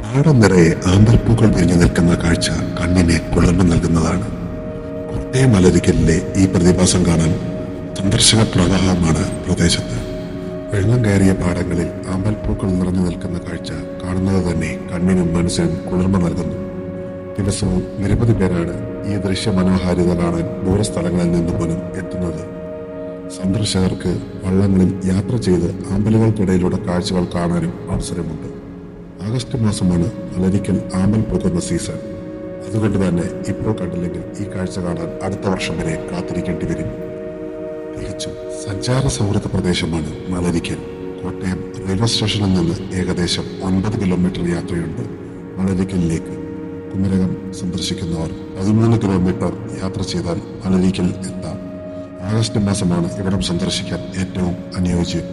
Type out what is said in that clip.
പാടം നിറയെ ആമ്പൽപ്പൂക്കൾ വിരിഞ്ഞു നിൽക്കുന്ന കാഴ്ച കണ്ണിനെ കുളിർമ നൽകുന്നതാണ്. കോട്ടയം മലരിക്കലിലെ ഈ പ്രതിഭാസം കാണാൻ സന്ദർശക പ്രവാഹമാണ് പ്രദേശത്ത്. വെള്ളം കയറിയ പാടങ്ങളിൽ ആമ്പൽപ്പൂക്കൾ നിറഞ്ഞു നിൽക്കുന്ന കാഴ്ച കാണുന്നത് തന്നെ കണ്ണിനും മനസ്സിനും കുളിർമ നൽകുന്നു. ദിവസവും നിരവധി പേരാണ് ഈ ദൃശ്യ മനോഹാരിത കാണാൻ ദൂരസ്ഥലങ്ങളിൽ നിന്ന് പോലും എത്തുന്നത്. സന്ദർശകർക്ക് വള്ളങ്ങളിൽ യാത്ര ചെയ്ത് ആമ്പലുകൾക്കിടയിലൂടെ കാഴ്ചകൾ കാണാനും അവസരമുണ്ട്. ആഗസ്റ്റ് മാസമാണ് മലരിക്കൽ ആമ്പൽ പൂക്കുന്ന സീസൺ. അതുകൊണ്ട് തന്നെ ഇപ്പോൾ കണ്ടില്ലെങ്കിൽ ഈ കാഴ്ച കാണാൻ അടുത്ത വർഷം വരെ കാത്തിരിക്കേണ്ടി വരും. തികച്ചും സഞ്ചാര സൗഹൃദ പ്രദേശമാണ് മലരിക്കൽ. കോട്ടയം റെയിൽവേ സ്റ്റേഷനിൽ നിന്ന് ഏകദേശം 9 കിലോമീറ്റർ യാത്രയുണ്ട് മലരിക്കലിലേക്ക്. കുമരകം സന്ദർശിക്കുന്നവർ 13 കിലോമീറ്റർ യാത്ര ചെയ്താൽ മലരിക്കൽ എത്താം. ആഗസ്റ്റ് മാസമാണ് ഇവിടം സന്ദർശിക്കാൻ ഏറ്റവും അനുയോജ്യം.